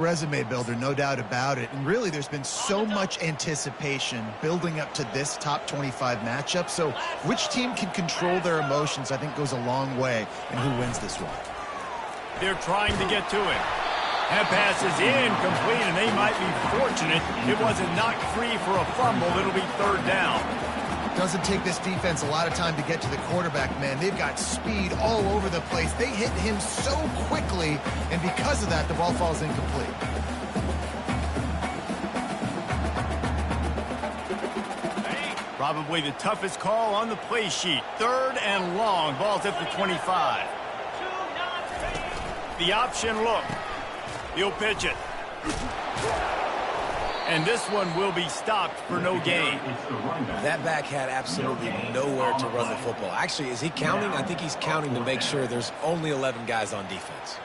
Resume builder, no doubt about it. And really, there's been so much anticipation building up to this top 25 matchup. So which team can control their emotions, I think, goes a long way in who wins this one. They're trying to get to it. That pass is incomplete, and they might be fortunate it wasn't knocked free for a fumble. It'll be third down. Doesn't take this defense a lot of time to get to the quarterback, man. They've got speed all over the place. They hit him so quickly, and because of that, the ball falls incomplete. Probably the toughest call on the play sheet. Third and long. Ball's at the 25. The option look. He'll pitch it. And this one will be stopped for no gain. That back had absolutely nowhere to run the football. Actually, is he counting? I think he's counting to make sure there's only 11 guys on defense.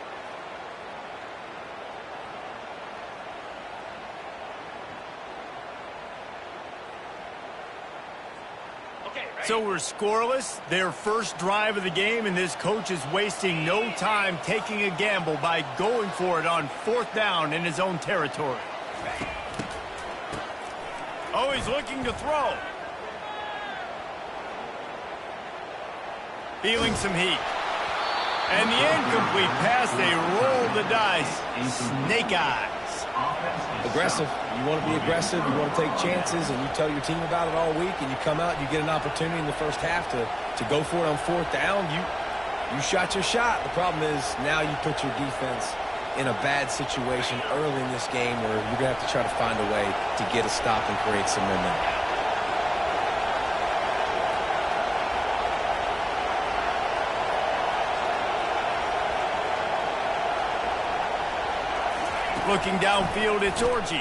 So we're scoreless. Their first drive of the game, and this coach is wasting no time taking a gamble by going for it on fourth down in his own territory. Oh, he's looking to throw. Feeling some heat. And the incomplete pass, they roll the dice. Snake eyes. Aggressive. You want to be aggressive. You want to take chances, and you tell your team about it all week, and you come out and you get an opportunity in the first half to go for it on fourth down. You shot your shot. The problem is now you put your defense in a bad situation early in this game where you're going to have to try to find a way to get a stop and create some momentum. Looking downfield, it's Orji.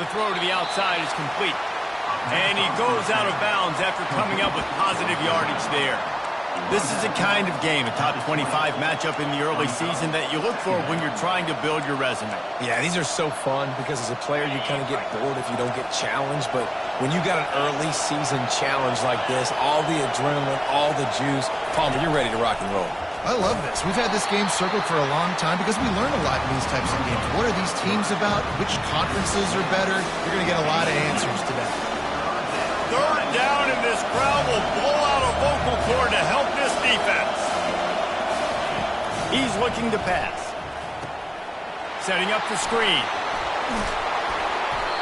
The throw to the outside is complete. And he goes out of bounds after coming up with positive yardage there. This is a kind of game, a top 25 matchup in the early season that you look for when you're trying to build your resume. Yeah, these are so fun because as a player you kind of get bored if you don't get challenged. But when you got an early season challenge like this, all the adrenaline, all the juice, Palmer, you're ready to rock and roll. I love this. We've had this game circled for a long time because we learn a lot in these types of games. What are these teams about? Which conferences are better? You're going to get a lot of answers today. Third down, and this crowd will blow out a vocal cord to help this defense. He's looking to pass. Setting up the screen.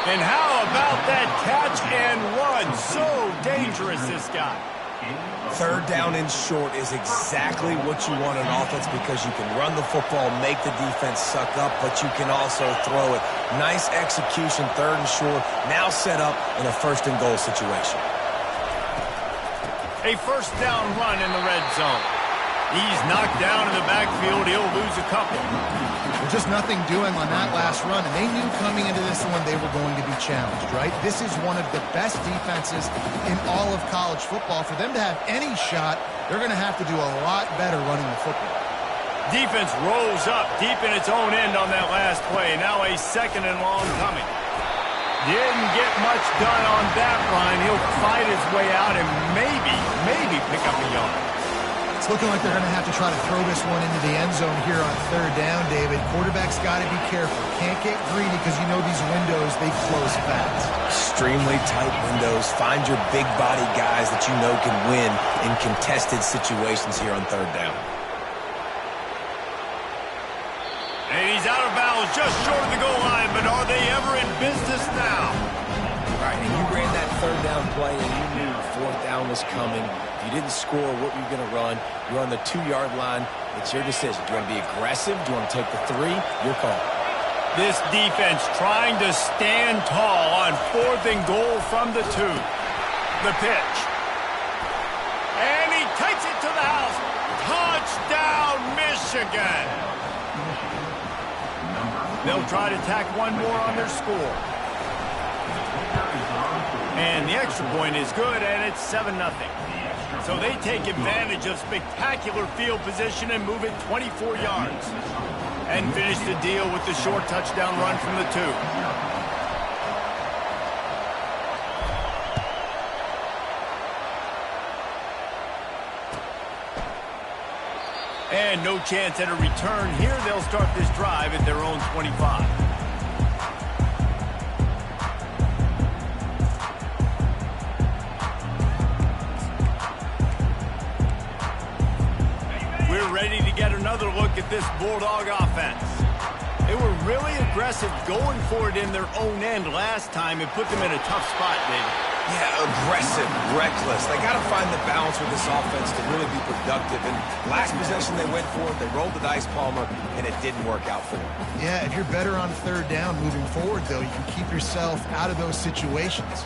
And how about that catch and run? So dangerous, this guy. Third down and short is exactly what you want in offense because you can run the football, make the defense suck up, but you can also throw it. Nice execution, third and short, now set up in a first and goal situation. A first down run in the red zone. He's knocked down in the backfield. He'll lose a couple. Well, just nothing doing on that last run, and they knew coming into this one they were going to be challenged, right? This is one of the best defenses in all of college football. For them to have any shot, they're going to have to do a lot better running the football. Defense rolls up deep in its own end on that last play. Now a second and long coming. Didn't get much done on that run. He'll fight his way out and maybe pick up a yard. It's looking like they're going to have to try to throw this one into the end zone here on third down, David. Quarterback's got to be careful. Can't get greedy because you know these windows, they close fast. Extremely tight windows. Find your big body guys that you know can win in contested situations here on third down. And he's out of bounds just short of the goal line, but are they ever in business now? All right, and you ran that third down play and you knew fourth down was coming. If you didn't score, what were you going to run? You're on the 2-yard line. It's your decision. Do you want to be aggressive? Do you want to take the 3? Your call. This defense trying to stand tall on fourth and goal from the 2. The pitch. And he takes it to the house. Touchdown, Michigan. They'll try to tack one more on their score. And the extra point is good, and it's 7-0. So they take advantage of spectacular field position and move it 24 yards. And finish the deal with the short touchdown run from the 2. And no chance at a return here. They'll start this drive at their own 25. We're ready to get another look at this Bulldog offense. They were really aggressive going for it in their own end last time. It put them in a tough spot, David. Yeah, aggressive, reckless. They got to find the balance with this offense to really be productive. And last possession they went for it, they rolled the dice, Palmer, and it didn't work out for them. Yeah, if you're better on third down moving forward, though, you can keep yourself out of those situations.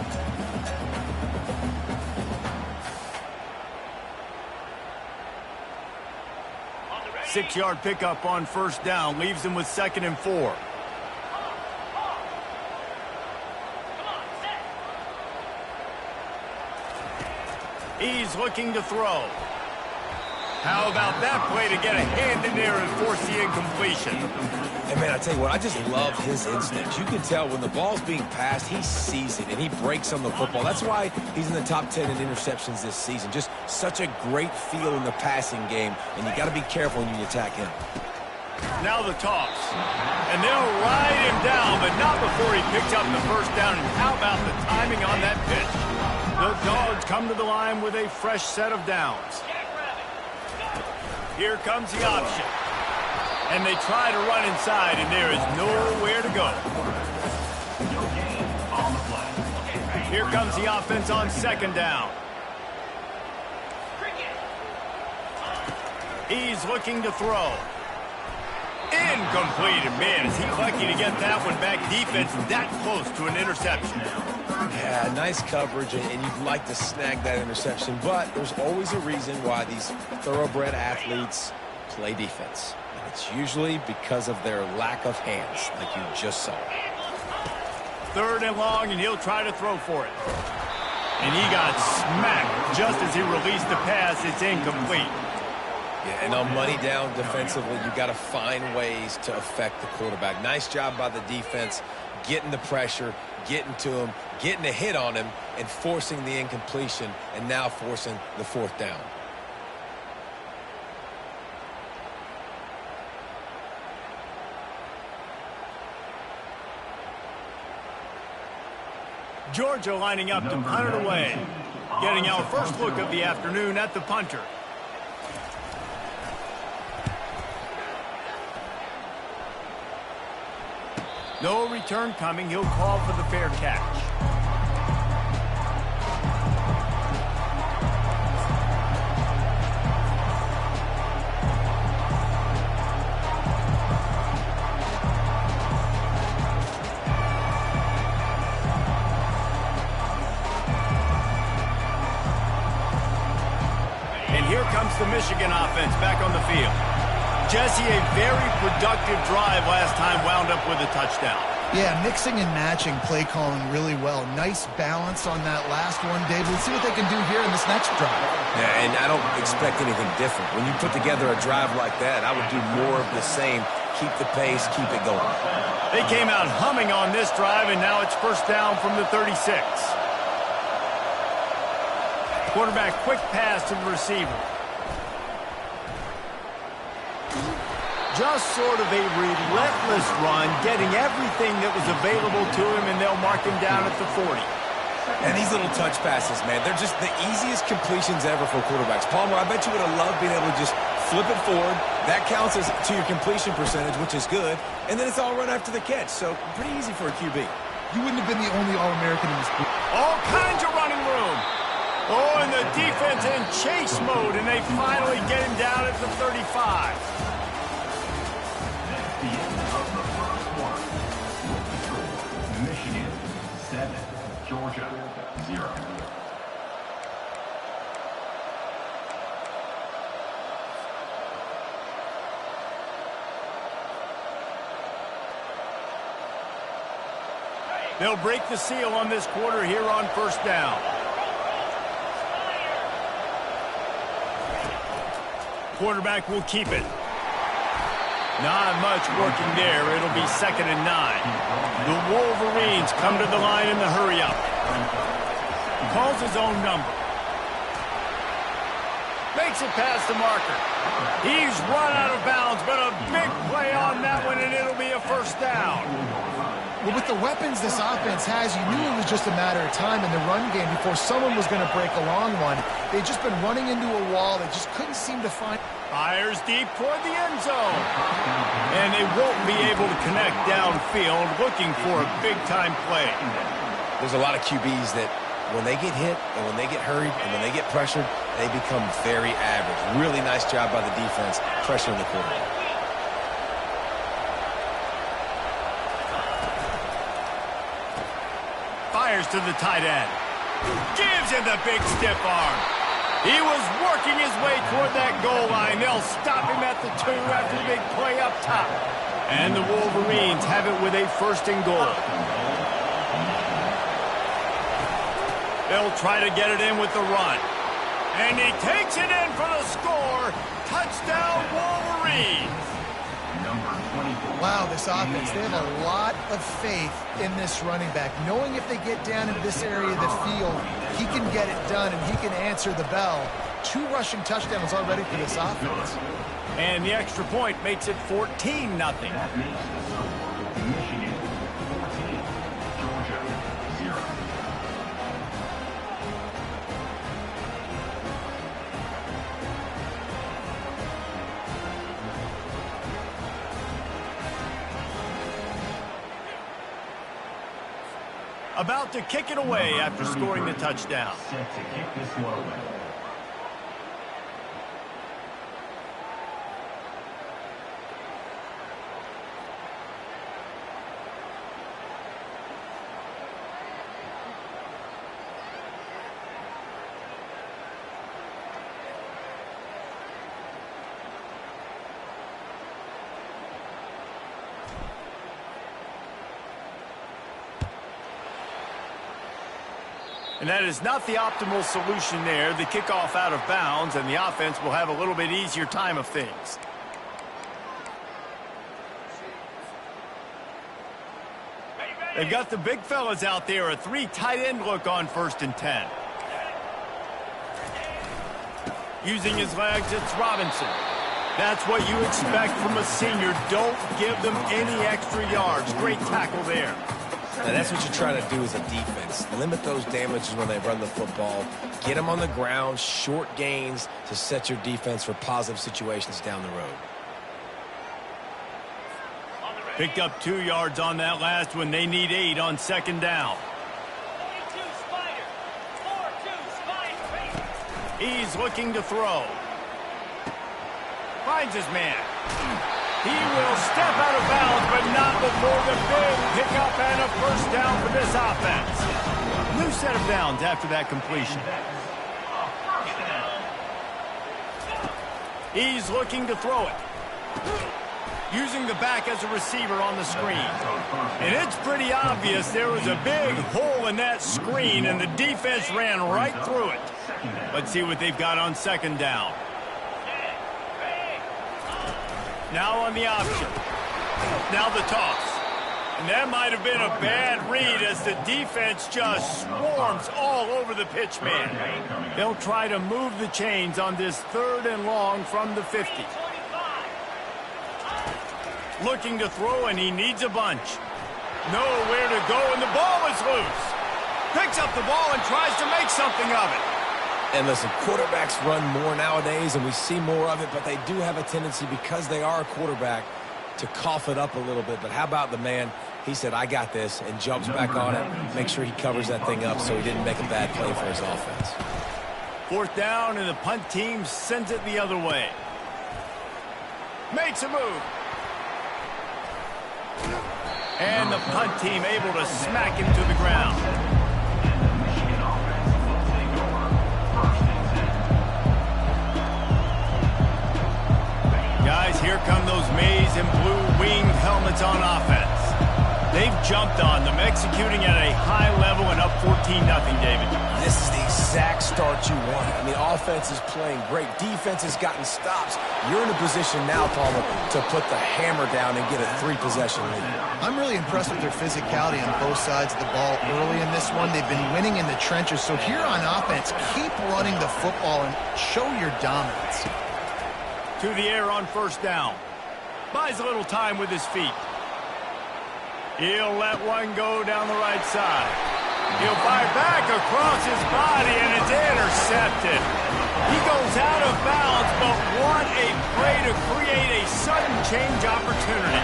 Six-yard pickup on first down leaves them with 2nd and 4. He's looking to throw. How about that play to get a hand in there and force the incompletion? And, man, I tell you what, I just love his instincts. You can tell when the ball's being passed, he sees it, and he breaks on the football. That's why he's in the top 10 in interceptions this season. Just such a great feel in the passing game, and you got to be careful when you attack him. Now the toss. And they'll ride him down, but not before he picks up the first down. And how about the timing on that pitch? The Dogs come to the line with a fresh set of downs. Here comes the option. And they try to run inside, and there is nowhere to go. Here comes the offense on 2nd down. He's looking to throw. Incomplete. And man, is he lucky to get that one back. Defense that close to an interception. Yeah, nice coverage, and you'd like to snag that interception, but there's always a reason why these thoroughbred athletes play defense. And it's usually because of their lack of hands, like you just saw. 3rd and long, and he'll try to throw for it. And he got smacked just as he released the pass. It's incomplete. Yeah, and on money down defensively, you've got to find ways to affect the quarterback. Nice job by the defense, getting the pressure, getting to him, getting a hit on him, and forcing the incompletion, and now forcing the 4th down. Georgia lining up to punt it away. Getting our first look of the afternoon at the punter. No return coming. He'll call for the fair catch. And here comes the Michigan offense back on the field. Jesse, a very productive drive last time, wound up with a touchdown. Yeah, mixing and matching play calling really well. Nice balance on that last one, David. Let's see what they can do here in this next drive. Yeah, and I don't expect anything different. When you put together a drive like that, I would do more of the same. Keep the pace, keep it going. They came out humming on this drive, and now it's first down from the 36. Quarterback quick pass to the receiver. Just sort of a relentless run, getting everything that was available to him, and they'll mark him down at the 40. And these little touch passes, man, they're just the easiest completions ever for quarterbacks. Palmer, I bet you would have loved being able to just flip it forward. That counts as to your completion percentage, which is good. And then it's all run after the catch, so pretty easy for a QB. You wouldn't have been the only All-American in this group. All kinds of running room. Oh, and the defense in chase mode, and they finally get him down at the 35. Michigan 7, Georgia 0. They'll break the seal on this quarter here on first down. Quarterback will keep it. Not much working there. It'll be 2nd and 9. The Wolverines come to the line in the hurry-up. Calls his own number. Makes it past the marker. He's run out of bounds, but a big play on that one, and it'll be a first down. Well, with the weapons this offense has, you knew it was just a matter of time in the run game before someone was going to break a long one. They'd just been running into a wall. They just couldn't seem to find... Fires deep toward the end zone. And they won't be able to connect downfield, looking for a big-time play. There's a lot of QBs that when they get hit and when they get hurried and when they get pressured, they become very average. Really nice job by the defense pressuring the quarterback. Fires to the tight end. Gives him the big stiff arm. He was working his way toward that goal line. They'll stop him at the 2 after the big play up top. And the Wolverines have it with a first and goal. They'll try to get it in with the run. And he takes it in for the score. Touchdown, Wolverines. Wow, this offense, they have a lot of faith in this running back, knowing if they get down into this area of the field, he can get it done and he can answer the bell. 2 rushing touchdowns already for this offense. And the extra point makes it 14-0. Michigan 14, Georgia 0. About to kick it away after scoring the touchdown. Set to kick this one away. And that is not the optimal solution there. The kickoff out of bounds, and the offense will have a little bit easier time of things. They've got the big fellas out there. A 3 tight end look on 1st and 10. Using his legs, it's Robinson. That's what you expect from a senior. Don't give them any extra yards. Great tackle there. Now, that's what you try to do as a defense. Limit those damages when they run the football. Get them on the ground, short gains to set your defense for positive situations down the road. Picked up 2 yards on that last one. They need 8 on 2nd down. He's looking to throw. Finds his man. He will step out of bounds, but not before the big pickup and a first down for this offense. New set of downs after that completion. He's looking to throw it. Using the back as a receiver on the screen. And it's pretty obvious there was a big hole in that screen, and the defense ran right through it. Let's see what they've got on 2nd down. Now on the option. Now the toss. And that might have been a bad read as the defense just swarms all over the pitch man. They'll try to move the chains on this 3rd and long from the 50. Looking to throw, and he needs a bunch. Nowhere to go, and the ball is loose. Picks up the ball and tries to make something of it. And listen, quarterbacks run more nowadays, and we see more of it, but they do have a tendency, because they are a quarterback, to cough it up a little bit. But how about the man? He said, I got this, and jumps back on it. Make sure he covers that thing up so he didn't make a bad play for his offense. 4th down, and the punt team sends it the other way. Makes a move. And the punt team able to smack him to the ground. Guys, here come those maize and blue winged helmets on offense. They've jumped on them, executing at a high level and up 14-0, David. This is the exact start you want. I mean, offense is playing great. Defense has gotten stops. You're in a position now, Palmer, to put the hammer down and get a 3-possession lead. I'm really impressed with their physicality on both sides of the ball early in this one. They've been winning in the trenches. So here on offense, keep running the football and show your dominance. To the air on first down. Buys a little time with his feet. He'll let one go down the right side. He'll fire back across his body, and it's intercepted. He goes out of bounds, but what a play to create a sudden change opportunity.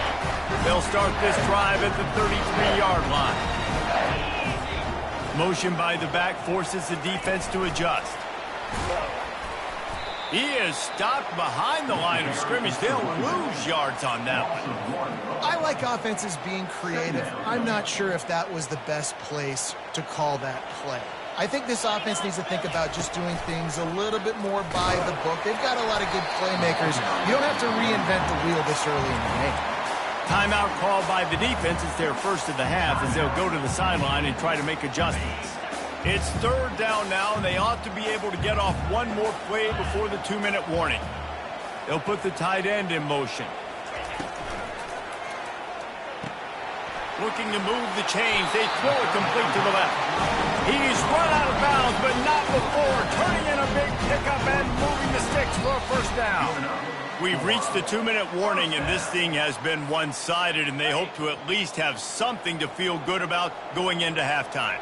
They'll start this drive at the 33-yard line. Motion by the back forces the defense to adjust. He is stopped behind the line of scrimmage. They'll lose yards on that one. I like offenses being creative. I'm not sure if that was the best place to call that play. I think this offense needs to think about just doing things a little bit more by the book. They've got a lot of good playmakers. You don't have to reinvent the wheel this early in the game. Timeout called by the defense. It's their first of the half as they'll go to the sideline and try to make adjustments. It's third down now, and they ought to be able to get off one more play before the 2-minute warning. They'll put the tight end in motion. Looking to move the chains. They throw it complete to the left. He's run out of bounds, but not before. Turning in a big pickup and moving the sticks for a first down. We've reached the 2-minute warning, and this thing has been one-sided, and they hope to at least have something to feel good about going into halftime.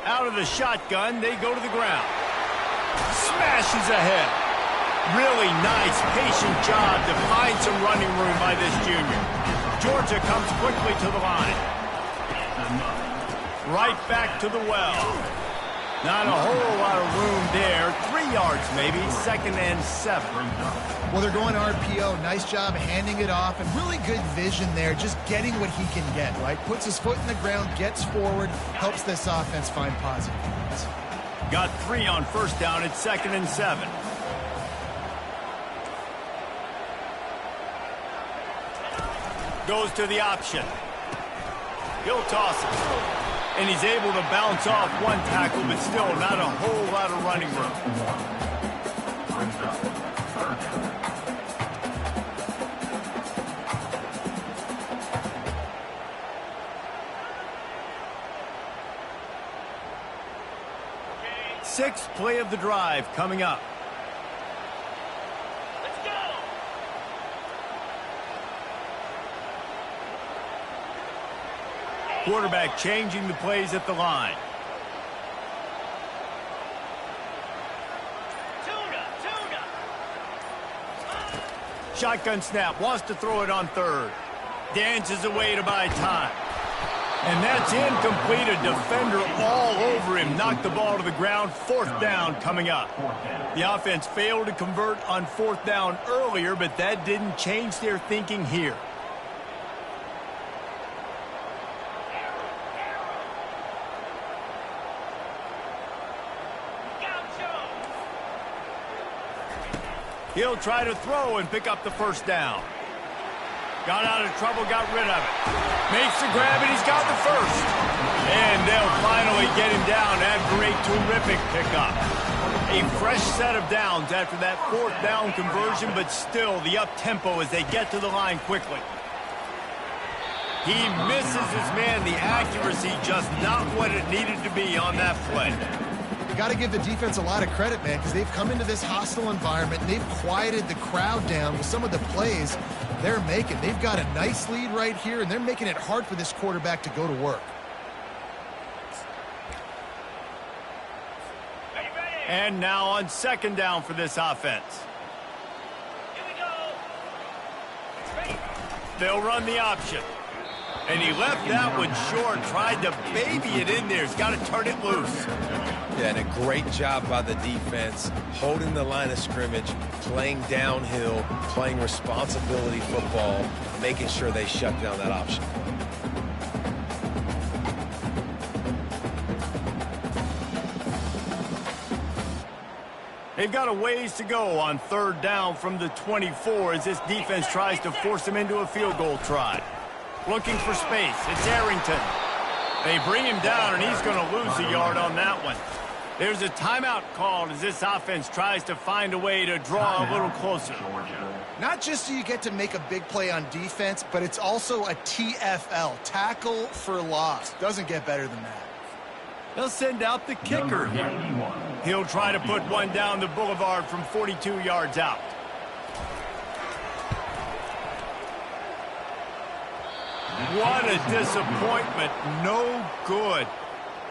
Out of the shotgun, they go to the ground. Smashes ahead. Really nice, patient job to find some running room by this junior. Georgia comes quickly to the line. Right back to the well. Not a whole lot of room there. 3 yards maybe, 2nd and 7. Well, they're going RPO. Nice job handing it off, and really good vision there, just getting what he can get, right? Puts his foot in the ground, gets forward, helps this offense find positive points. Got 3 on first down. It's 2nd and 7. Goes to the option. He'll toss it. And he's able to bounce off one tackle, but still not a whole lot of running room. Sixth play of the drive coming up. Quarterback changing the plays at the line. Shotgun snap, wants to throw it on third. Dances away to buy time. And that's incomplete. A defender all over him. Knocked the ball to the ground. 4th down coming up. The offense failed to convert on 4th down earlier, but that didn't change their thinking here. He'll try to throw and pick up the first down. Got out of trouble, got rid of it. Makes the grab, and he's got the first. And they'll finally get him down after a terrific pickup. A fresh set of downs after that 4th down conversion, but still the up-tempo as they get to the line quickly. He misses his man. The accuracy just not what it needed to be on that play. You got to give the defense a lot of credit, man, because they've come into this hostile environment, and they've quieted the crowd down with some of the plays they're making. They've got a nice lead right here, and they're making it hard for this quarterback to go to work. And now on 2nd down for this offense. They'll run the option. And he left that one short, tried to baby it in there. He's got to turn it loose. Yeah, and a great job by the defense, holding the line of scrimmage, playing downhill, playing responsibility football, making sure they shut down that option. They've got a ways to go on 3rd down from the 24 as this defense tries to force them into a field goal try. Looking for space. It's Arrington. They bring him down, and he's going to lose a yard on that one. There's a timeout called as this offense tries to find a way to draw a little closer. Not just do you get to make a big play on defense, but it's also a TFL, tackle for loss. Doesn't get better than that. They'll send out the kicker here. He'll try to put one down the boulevard from 42 yards out. What a disappointment. No good.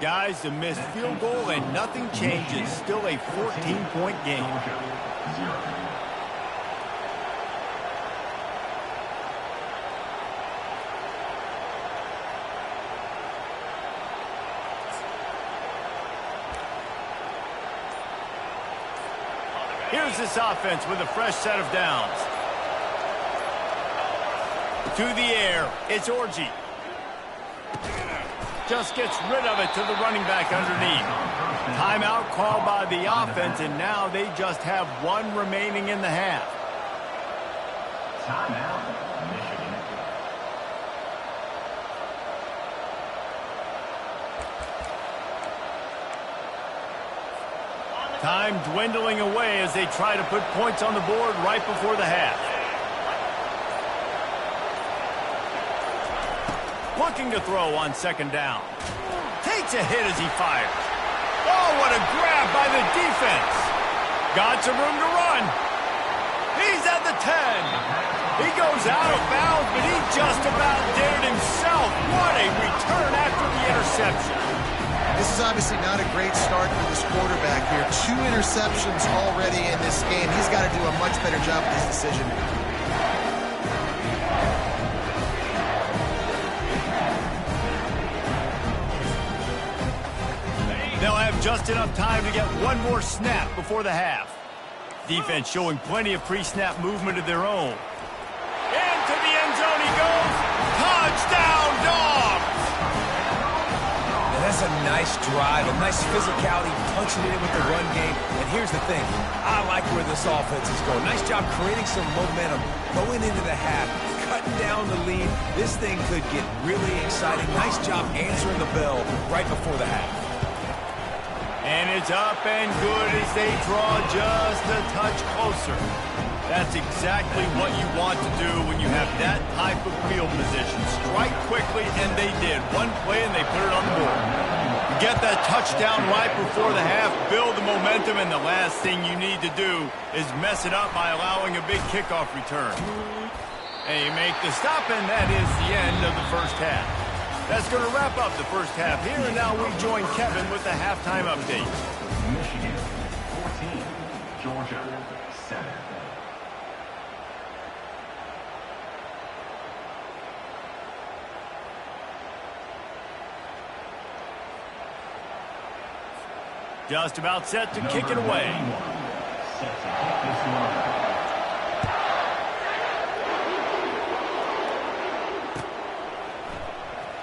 Guys, a missed field goal and nothing changes. Still a 14-point game. Here's this offense with a fresh set of downs. To the air, it's Orgy. Just gets rid of it to the running back underneath. Timeout called by the offense, and now they just have one remaining in the half. Timeout, Michigan. Time dwindling away as they try to put points on the board right before the half. Looking to throw on second down. Takes a hit as he fires. Oh, what a grab by the defense. Got some room to run. He's at the 10. He goes out of bounds, but he just about did it himself. What a return after the interception. This is obviously not a great start for this quarterback here. 2 interceptions already in this game. He's got to do a much better job with his decision making. They'll have just enough time to get one more snap before the half. Defense showing plenty of pre-snap movement of their own. Into the end zone he goes. Touchdown, Dogs! And that's a nice drive, a nice physicality, punching it in with the run game. And here's the thing. I like where this offense is going. Nice job creating some momentum, going into the half, cutting down the lead. This thing could get really exciting. Nice job answering the bell right before the half. And it's up and good as they draw just a touch closer. That's exactly what you want to do when you have that type of field position. Strike quickly, and they did. One play, and they put it on the board. Get that touchdown right before the half, build the momentum, and the last thing you need to do is mess it up by allowing a big kickoff return. They make the stop, and that is the end of the first half. That's going to wrap up the first half here, and now we join Kevin with the halftime update. Michigan 14, Georgia 7. Just about set to kick it away. Set to kick this one away.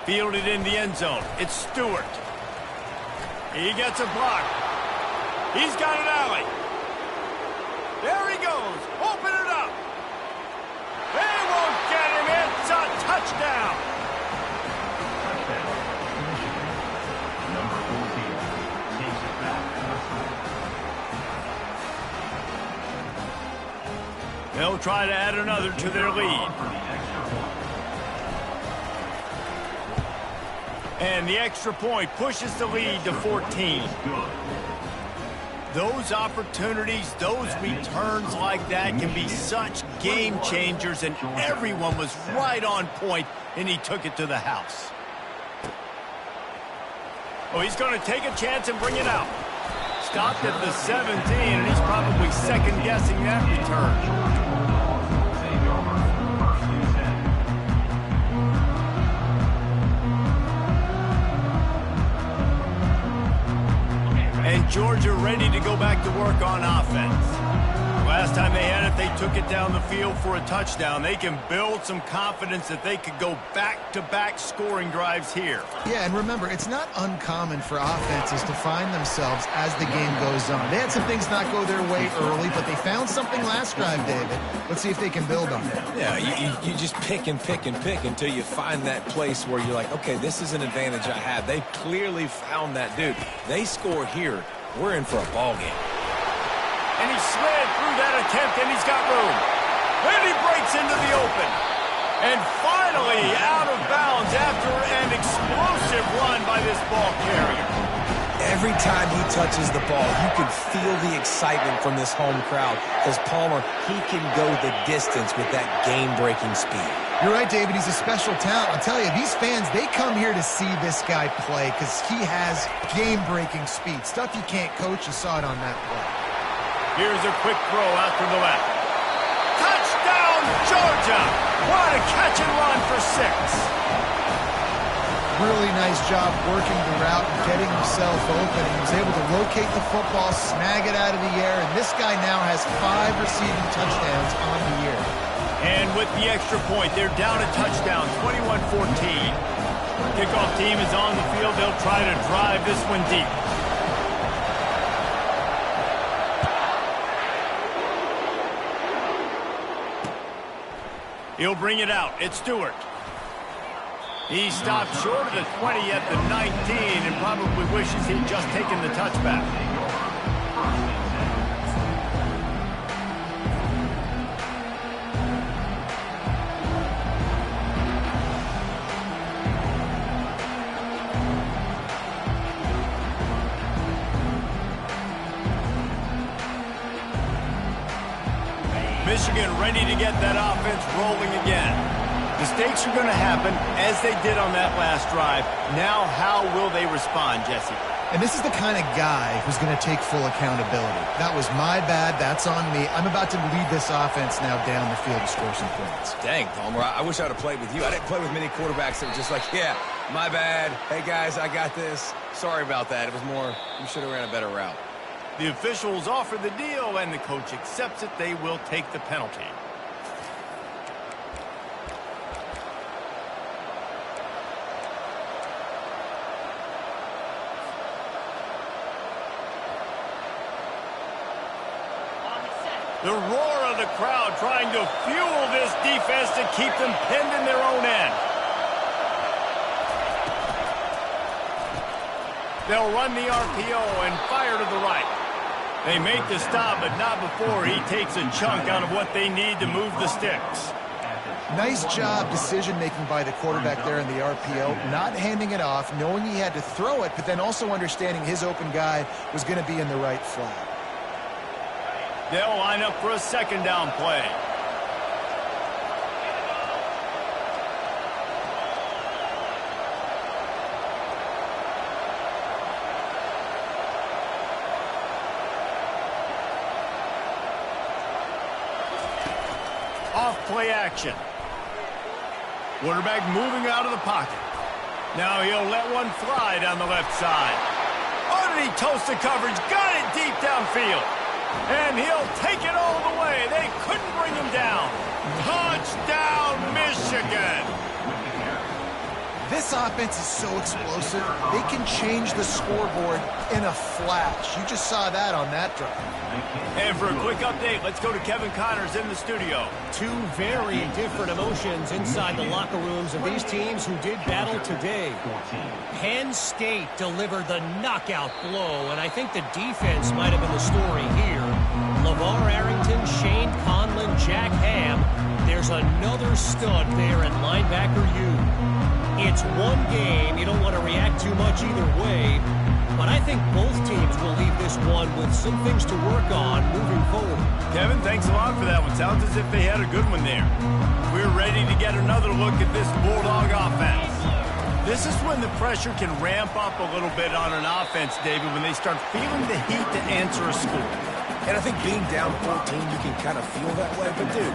Fielded in the end zone. It's Stewart. He gets a block. He's got an alley. There he goes. Open it up. They won't get him. It's a touchdown. Number 14 takes it back. They'll try to add another to their lead. For the extra point. And the extra point pushes the lead to 14. Those opportunities, those returns like that can be such game changers, and everyone was right on point, and he took it to the house. Oh, he's going to take a chance and bring it out. Stopped at the 17, and he's probably second-guessing that return. And Georgia ready to go back to work on offense. Last time they had it, they took it down the field for a touchdown. They can build some confidence that they could go back-to-back scoring drives here. Yeah, and remember, it's not uncommon for offenses to find themselves as the game goes on. They had some things not go their way early, but they found something last drive, David. Let's see if they can build on it. Yeah, you just pick and pick and pick until you find that place where you're like, okay, this is an advantage I have. They clearly found that, dude. They score here. We're in for a ball game. And he slid through that attempt, and he's got room. Then he breaks into the open. And finally out of bounds after an explosive run by this ball carrier. Every time he touches the ball, you can feel the excitement from this home crowd because Palmer, he can go the distance with that game-breaking speed. You're right, David. He's a special talent. I'll tell you, these fans, they come here to see this guy play because he has game-breaking speed. Stuff you can't coach. You saw it on that play. Here's a quick throw out to the left. Touchdown, Georgia! What a catch and run for 6. Really nice job working the route and getting himself open. He was able to locate the football, snag it out of the air, and this guy now has 5 receiving touchdowns on the year. And with the extra point, they're down a touchdown, 21-14. Kickoff team is on the field. They'll try to drive this one deep. He'll bring it out. It's Stewart. He stopped short of the 20 at the 19 and probably wishes he'd just taken the touchback. Michigan ready to get that offense rolling again. Mistakes are going to happen, as they did on that last drive. Now, how will they respond, Jesse? And this is the kind of guy who's going to take full accountability. That was my bad. That's on me. I'm about to lead this offense now down the field to score some points. Dang, Palmer, I wish I would have played with you. I didn't play with many quarterbacks that were just like, yeah, my bad. Hey, guys, I got this. Sorry about that. It was more, you should have ran a better route. The officials offer the deal, and the coach accepts it. They will take the penalty. The roar of the crowd trying to fuel this defense to keep them pinned in their own end. They'll run the RPO and fire to the right. They make the stop, but not before he takes a chunk out of what they need to move the sticks. Nice job decision-making by the quarterback there in the RPO, not handing it off, knowing he had to throw it, but then also understanding his open guy was going to be in the right flat. They'll line up for a second down play. Off play action. Quarterback moving out of the pocket. Now he'll let one fly down the left side. Oh, did he toast the coverage? Got it deep downfield. And he'll take it all the way. They couldn't bring him down. Touchdown, Michigan. This offense is so explosive, they can change the scoreboard in a flash. You just saw that on that drive. And for a quick update, let's go to Kevin Connors in the studio. Two very different emotions inside the locker rooms of these teams who did battle today. Penn State delivered the knockout blow, and I think the defense might have been the story here. LeVar Arrington, Shane Conlon, Jack Ham. There's another stud there at linebacker U. It's one game. You don't want to react too much either way. But I think both teams will leave this one with some things to work on moving forward. Kevin, thanks a lot for that one. Sounds as if they had a good one there. We're ready to get another look at this Bulldog offense. This is when the pressure can ramp up a little bit on an offense, David, when they start feeling the heat to answer a score. And I think being down 14, you can kind of feel that way. But, dude,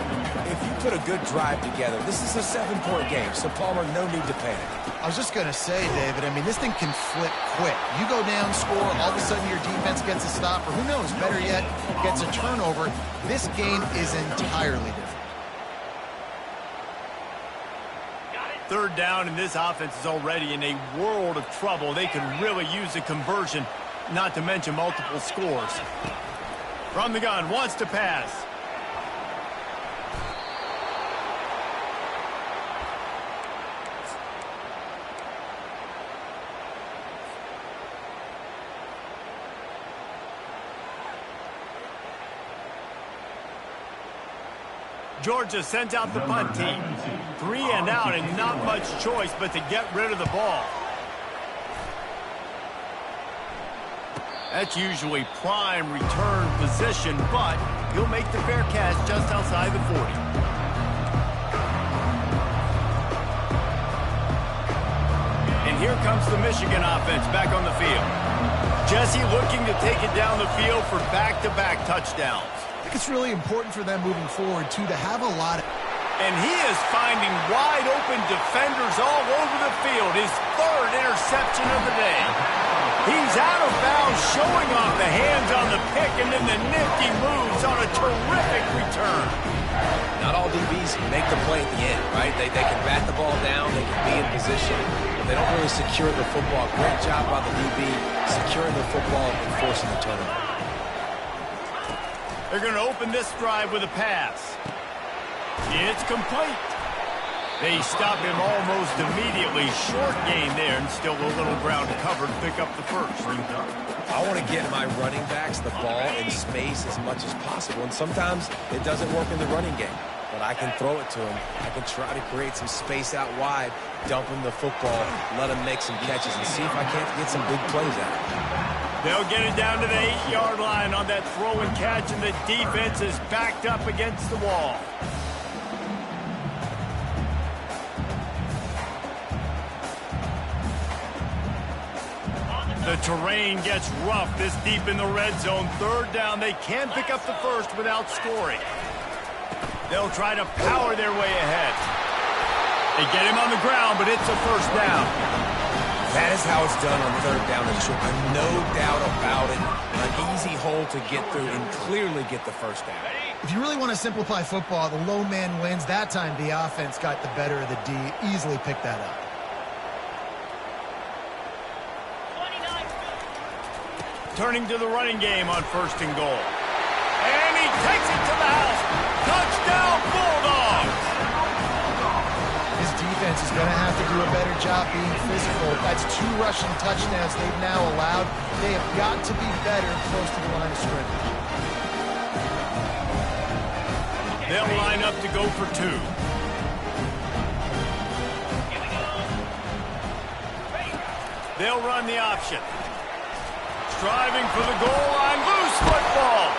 if you put a good drive together, this is a 7-point game. So, Palmer, no need to panic. I was just going to say, David, I mean, this thing can flip quick. You go down, score, all of a sudden your defense gets a stop, or who knows, better yet, gets a turnover. This game is entirely different. Third down, and this offense is already in a world of trouble. They could really use a conversion, not to mention multiple scores. From the gun, wants to pass. Georgia sends out the punt team. 3 and out, and not much choice but to get rid of the ball. That's usually prime return position, but he'll make the fair catch just outside the 40. And here comes the Michigan offense back on the field. Jesse looking to take it down the field for back-to-back touchdowns. I think it's really important for them moving forward, too, to have a lot of... And he is finding wide-open defenders all over the field. His third interception of the day. He's out of bounds, showing off the hands on the pick, and then the nifty moves on a terrific return. Not all DBs make the play at the end, right? They can bat the ball down, they can be in position, but they don't really secure the football. Great job by the DB securing the football and forcing the turnover. They're going to open this drive with a pass. It's complete. They stop him almost immediately. Short gain there, and still a little ground to cover to pick up the first. I want to get my running backs the ball in space as much as possible, and sometimes it doesn't work in the running game. But I can throw it to him. I can try to create some space out wide, dump him the football, let him make some catches, and see if I can't get some big plays out of him. They'll get it down to the 8-yard line on that throw and catch, and the defense is backed up against the wall. The terrain gets rough this deep in the red zone. Third down, they can pick up the first without scoring. They'll try to power their way ahead. They get him on the ground, but it's a first down. That is how it's done on third down. There's no doubt about it. An easy hole to get through and clearly get the first down. If you really want to simplify football, the low man wins. That time the offense got the better of the D. Easily picked that up. Turning to the running game on first and goal. And he takes it to the house. Touchdown, Bulldogs! His defense is going to have to do a better job being physical. That's 2 rushing touchdowns they've now allowed. They have got to be better close to the line of scrimmage. They'll line up to go for 2. They'll run the option. Driving for the goal line, loose football.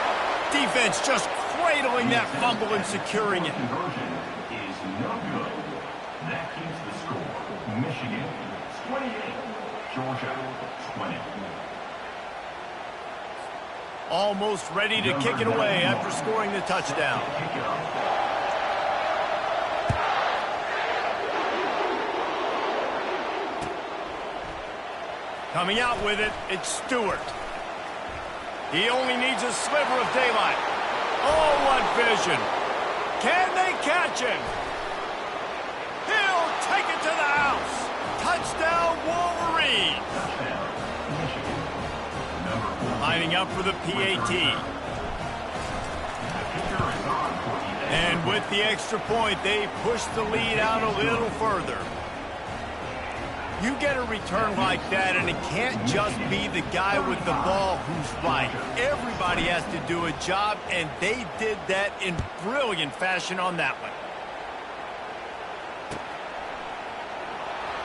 Defense just cradling that fumble and securing it. Conversion is no good. That keeps the score. Michigan 28, Georgia 20. Almost ready to kick it away after scoring the touchdown. Coming out with it, it's Stewart. He only needs a sliver of daylight. Oh, what vision. Can they catch him? He'll take it to the house. Touchdown, Wolverines. Lining up for the PAT. And with the extra point, they push the lead out a little further. You get a return like that, and it can't just be the guy with the ball who's right. Everybody has to do a job, and they did that in brilliant fashion on that one.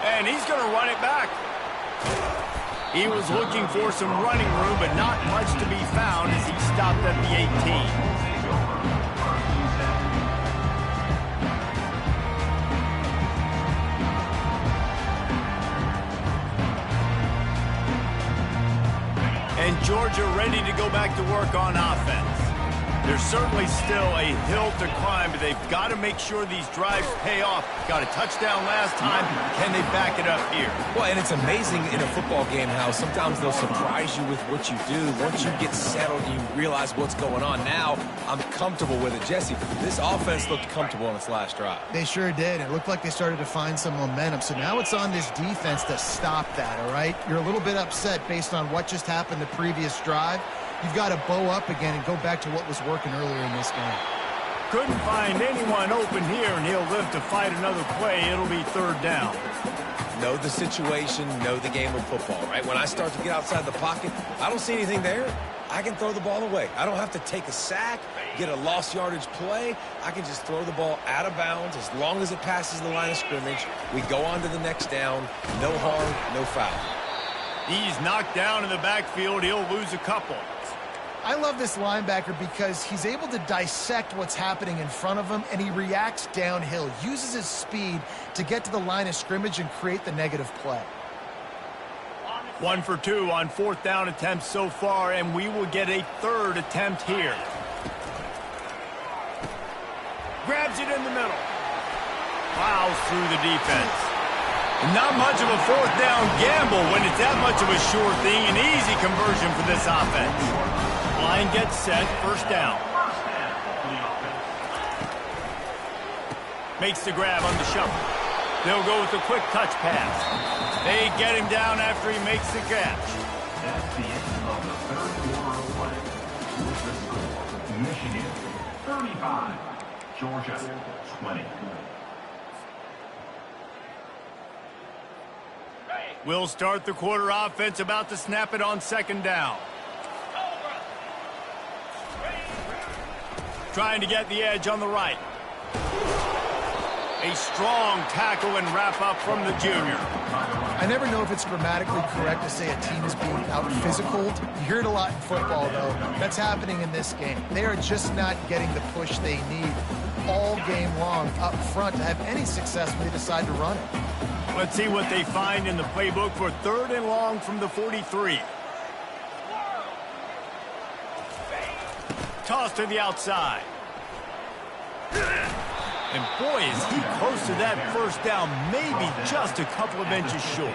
And he's going to run it back. He was looking for some running room, but not much to be found as he stopped at the 18. And Georgia ready to go back to work on offense. There's certainly still a hill to climb, but they've got to make sure these drives pay off. Got a touchdown last time. Can they back it up here? Well, and it's amazing in a football game how sometimes they'll surprise you with what you do. Once you get settled and you realize what's going on, now I'm comfortable with it. Jesse, this offense looked comfortable on its last drive. They sure did. It looked like they started to find some momentum. So now it's on this defense to stop that, all right? You're a little bit upset based on what just happened the previous drive. You've got to bow up again and go back to what was working earlier in this game. Couldn't find anyone open here, and he'll live to fight another play. It'll be third down. Know the situation, know the game of football, right? When I start to get outside the pocket, I don't see anything there. I can throw the ball away. I don't have to take a sack, get a lost yardage play. I can just throw the ball out of bounds as long as it passes the line of scrimmage. We go on to the next down. No harm, no foul. He's knocked down in the backfield. He'll lose a couple. I love this linebacker because he's able to dissect what's happening in front of him, and he reacts downhill, uses his speed to get to the line of scrimmage and create the negative play. 1 for 2 on fourth down attempts so far, and we will get a third attempt here. Grabs it in the middle. Plows through the defense. Not much of a fourth down gamble when it's that much of a sure thing. An easy conversion for this offense. Line gets set, first down. Makes the grab on the shuffle. They'll go with a quick touch pass. They get him down after he makes the catch. That's the end of the third quarter of play. With the score, Michigan 35, Georgia 20. We'll start the quarter offense, about to snap it on second down. Trying to get the edge on the right. A strong tackle and wrap up from the junior. I never know if it's grammatically correct to say a team is being out-physicaled. You hear it a lot in football, though. That's happening in this game. They are just not getting the push they need all game long up front to have any success when they decide to run it. Let's see what they find in the playbook for third and long from the 43. Toss to the outside. And boy, is he close to that first down, maybe just a couple of inches short.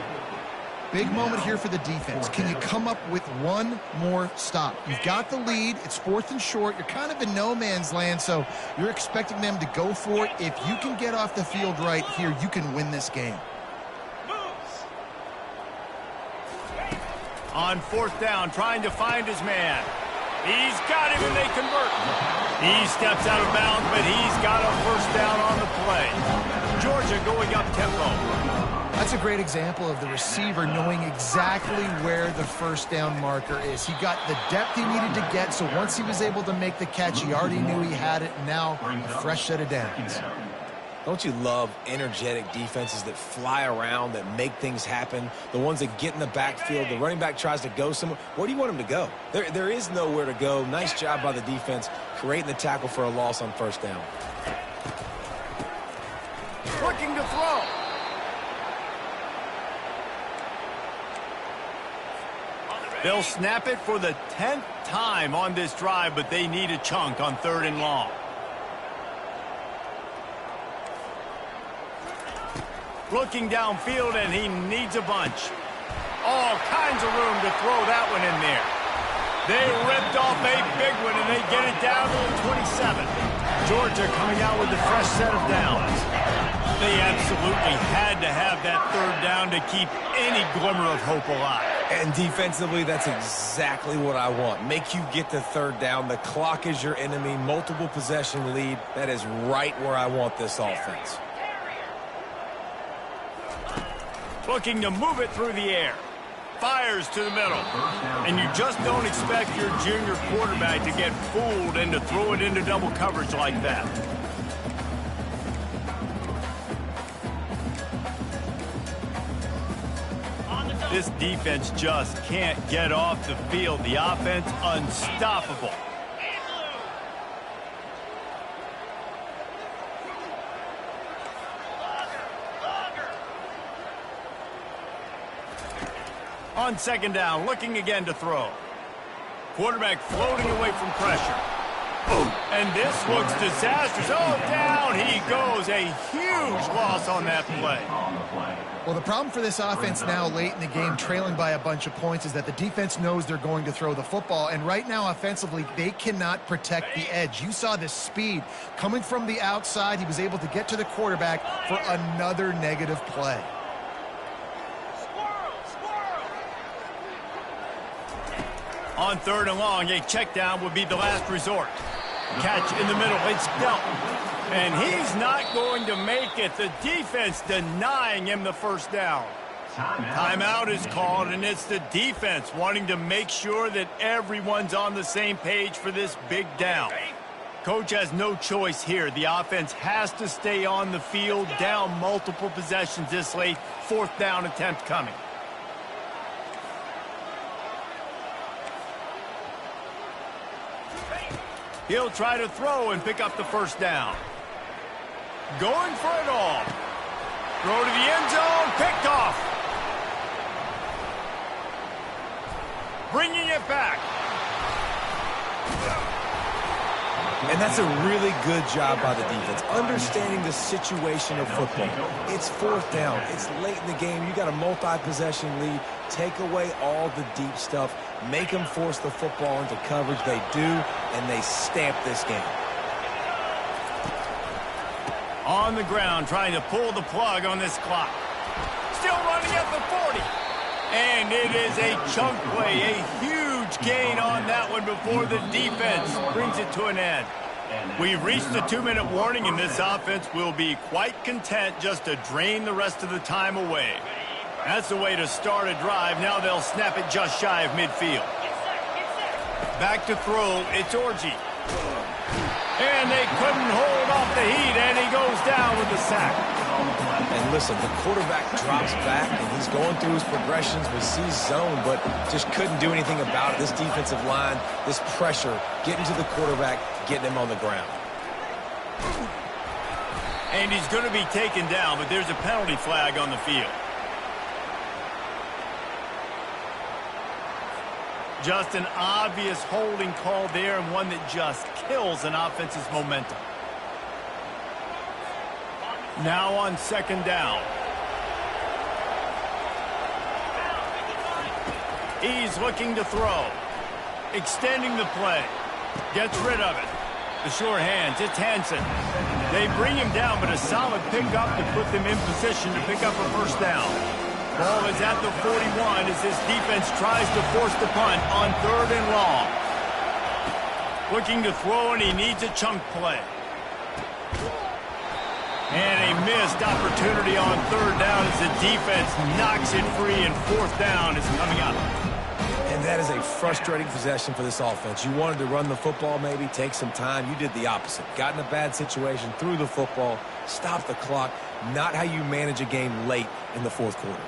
Big moment here for the defense. Can you come up with one more stop? You've got the lead. It's fourth and short. You're kind of in no man's land, so you're expecting them to go for it. If you can get off the field right here, you can win this game. On fourth down, trying to find his man. He's got him, and they convert. He steps out of bounds, but he's got a first down on the play. Georgia going up tempo. That's a great example of the receiver knowing exactly where the first down marker is. He got the depth he needed to get, so once he was able to make the catch, he already knew he had it, and now a fresh set of downs. Don't you love energetic defenses that fly around, that make things happen? The ones that get in the backfield, the running back tries to go somewhere. Where do you want him to go? There is nowhere to go. Nice job by the defense creating the tackle for a loss on first down. Looking to throw. They'll snap it for the 10th time on this drive, but they need a chunk on third and long. Looking downfield, and he needs a bunch. All kinds of room to throw that one in there. They ripped off a big one, and they get it down to the 27. Georgia coming out with a fresh set of downs. They absolutely had to have that third down to keep any glimmer of hope alive. And defensively, that's exactly what I want. Make you get the third down. The clock is your enemy. Multiple possession lead. That is right where I want this offense. Looking to move it through the air. Fires to the middle. And you just don't expect your junior quarterback to get fooled and to throw it into double coverage like that. This defense just can't get off the field. The offense unstoppable. On second down, looking again to throw. Quarterback floating away from pressure. And this looks disastrous. Oh, down he goes. A huge loss on that play. Well, the problem for this offense now late in the game, trailing by a bunch of points, is that the defense knows they're going to throw the football. And right now, offensively, they cannot protect the edge. You saw the speed coming from the outside. He was able to get to the quarterback for another negative play. On 3rd and long, a check down would be the last resort. Catch in the middle. It's dealt. And he's not going to make it. The defense denying him the first down. Timeout is called, and it's the defense wanting to make sure that everyone's on the same page for this big down. Coach has no choice here. The offense has to stay on the field, down multiple possessions this late. 4th down attempt coming. He'll try to throw and pick up the first down. Going for it all. Throw to the end zone. Picked off. Bringing it back. And that's a really good job by the defense, understanding the situation of football. It's 4th down. It's late in the game. You got a multi-possession lead. Take away all the deep stuff. Make them force the football into coverage. They do, and they stamp this game. On the ground, trying to pull the plug on this clock. Still running at the 40. And it is a chunk play, a huge gain on that one before the defense brings it to an end. We've reached the 2-minute warning, and this offense will be quite content just to drain the rest of the time away. That's the way to start a drive. Now they'll snap it just shy of midfield. Back to throw, it's Orji. And they couldn't hold off the heat, and he goes down with the sack. And listen, the quarterback drops back, and he's going through his progressions. We see zone, but just couldn't do anything about it. This defensive line, this pressure, getting to the quarterback, getting him on the ground. And he's going to be taken down, but there's a penalty flag on the field. Just an obvious holding call there, and one that just kills an offense's momentum. Now on 2nd down. He's looking to throw. Extending the play. Gets rid of it. The sure hands, it's Hansen. They bring him down, but a solid pickup to put them in position to pick up a first down. Ball is at the 41 as this defense tries to force the punt on 3rd and long. Looking to throw, and he needs a chunk play. And a missed opportunity on 3rd down as the defense knocks it free, and 4th down is coming up. And that is a frustrating possession for this offense. You wanted to run the football, maybe take some time. You did the opposite. Got in a bad situation, threw the football, stopped the clock. Not how you manage a game late in the 4th quarter.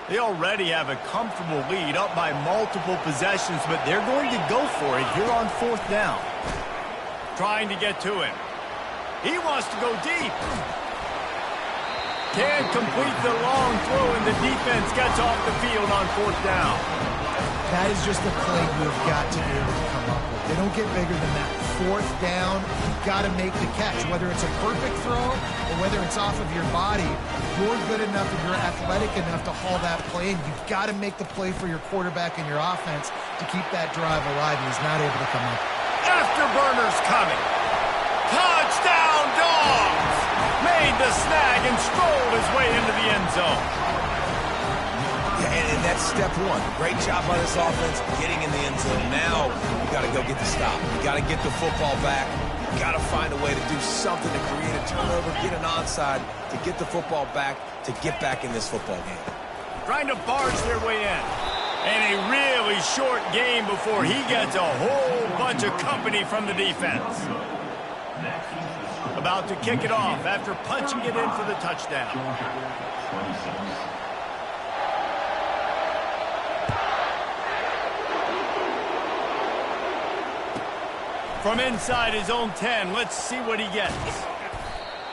They already have a comfortable lead, up by multiple possessions, but they're going to go for it here on 4th down. Trying to get to him. He wants to go deep. Can't complete the long throw, and the defense gets off the field on 4th down. That is just a play you've got to be able to come up with. They don't get bigger than that. 4th down, you've got to make the catch. Whether it's a perfect throw or whether it's off of your body, you're good enough and you're athletic enough to haul that play in. You've got to make the play for your quarterback and your offense to keep that drive alive, and he's not able to come up. Afterburners coming. Touchdown, Dogs! Made the snag and strolled his way into the end zone. And that's step one. Great job by this offense getting in the end zone. Now you got to go get the stop. You got to get the football back. You got to find a way to do something to create a turnover, get an onside, to get the football back, to get back in this football game. Trying to barge their way in. And a really short game before he gets a whole bunch of company from the defense. About to kick it off after punching it in for the touchdown. From inside his own 10, let's see what he gets.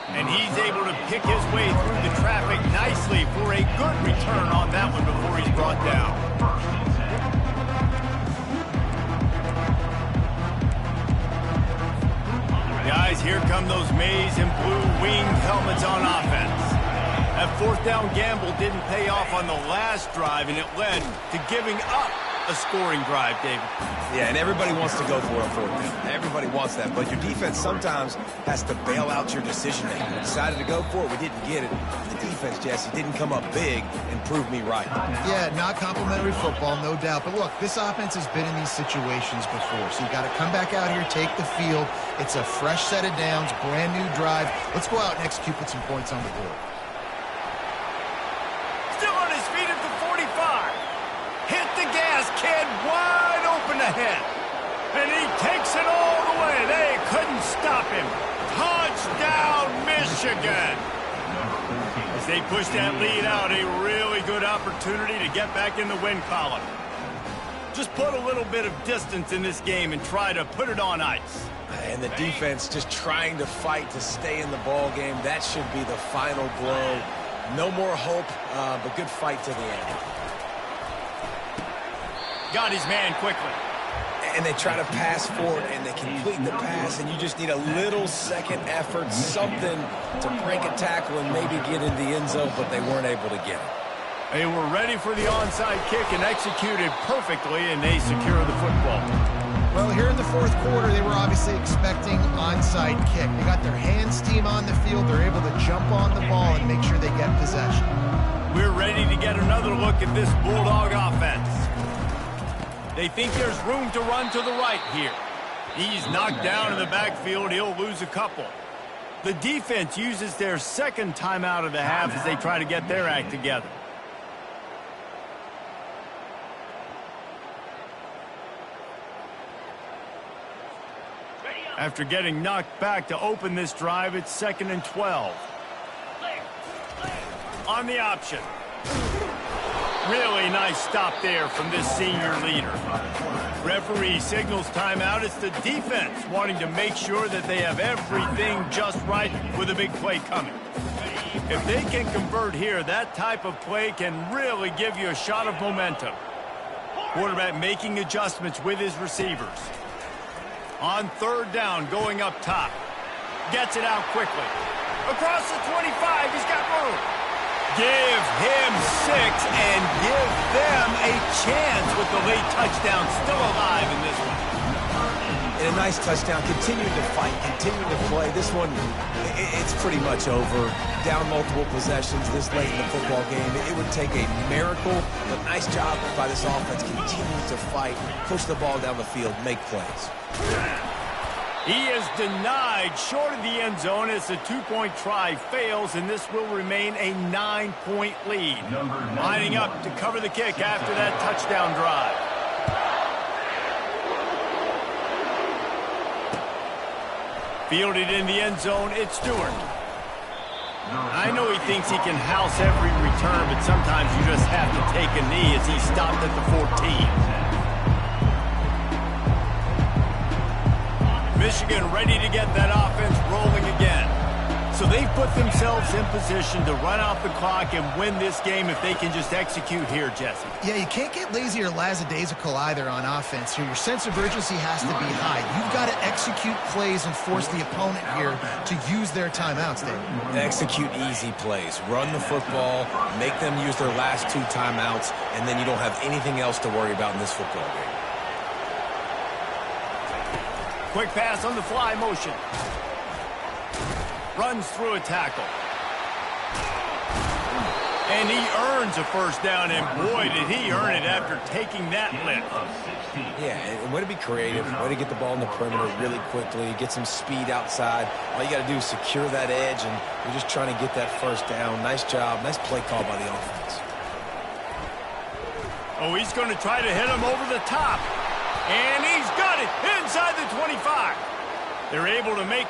And he's able to pick his way through the traffic nicely for a good return on that one before he's brought down. Guys, here come those maize and blue winged helmets on offense. That fourth down gamble didn't pay off on the last drive, and it led to giving up a scoring drive, David. Yeah, and everybody wants to go for it on fourth down. Everybody wants that, but your defense sometimes has to bail out your decision-making. We decided to go for it. We didn't get it. The defense, Jesse, didn't come up big and prove me right. Yeah, not complimentary football, no doubt. But look, this offense has been in these situations before, so you got to come back out here, take the field. It's a fresh set of downs, brand new drive. Let's go out and execute with some points on the board. Still on his feet at the 45. Hit the gas, kid, wide open ahead. And he takes it all the way. They couldn't stop him. Touchdown, Michigan. As they push that lead out, a really good opportunity to get back in the win column. Just put a little bit of distance in this game and try to put it on ice. And the defense just trying to fight to stay in the ball game. That should be the final blow. No more hope, but good fight to the end. Got his man quickly. And they try to pass forward, and they complete the pass, and you just need a little second effort, something to break a tackle and maybe get in the end zone, but they weren't able to get it. They were ready for the onside kick and executed perfectly, and they secure the football. Well, here in the fourth quarter, they were obviously expecting onside kick. They got their hands team on the field. They're able to jump on the ball and make sure they get possession. We're ready to get another look at this Bulldog offense. They think there's room to run to the right here. He's knocked down in the backfield. He'll lose a couple. The defense uses their second timeout of the half as they try to get their act together. After getting knocked back to open this drive, it's 2nd and 12. On the option. Really nice stop there from this senior leader. Referee signals timeout. It's the defense wanting to make sure that they have everything just right with a big play coming. If they can convert here, that type of play can really give you a shot of momentum. Quarterback making adjustments with his receivers. On third down, going up top. Gets it out quickly. Across the 25, he's got room. Give him 6 and give them a chance with the late touchdown still alive in this one. And a nice touchdown. Continuing to fight, continuing to play. This one, it's pretty much over. Down multiple possessions this late in the football game. It would take a miracle, but nice job by this offense. Continue to fight, push the ball down the field, make plays. He is denied short of the end zone as the two-point try fails, and this will remain a 9-point lead. Lining up to cover the kick after that touchdown drive. Fielded in the end zone, it's Stewart. I know he thinks he can house every return, but sometimes you just have to take a knee as he stopped at the 14. Michigan ready to get that offense rolling again. So they've put themselves in position to run out the clock and win this game if they can just execute here, Jesse. Yeah, you can't get lazy or lackadaisical either on offense here. Your sense of urgency has to be high. You've got to execute plays and force the opponent here to use their timeouts, David. Execute easy plays. Run the football, make them use their last 2 timeouts, and then you don't have anything else to worry about in this football game. Quick pass on the fly motion. Runs through a tackle. And he earns a first down, and boy, did he earn it after taking that lift. Yeah, and way to be creative, way to get the ball in the perimeter really quickly, get some speed outside. All you got to do is secure that edge, and you're just trying to get that first down. Nice job, nice play call by the offense. Oh, he's going to try to hit him over the top. And he's got it inside the 25. They're able to make the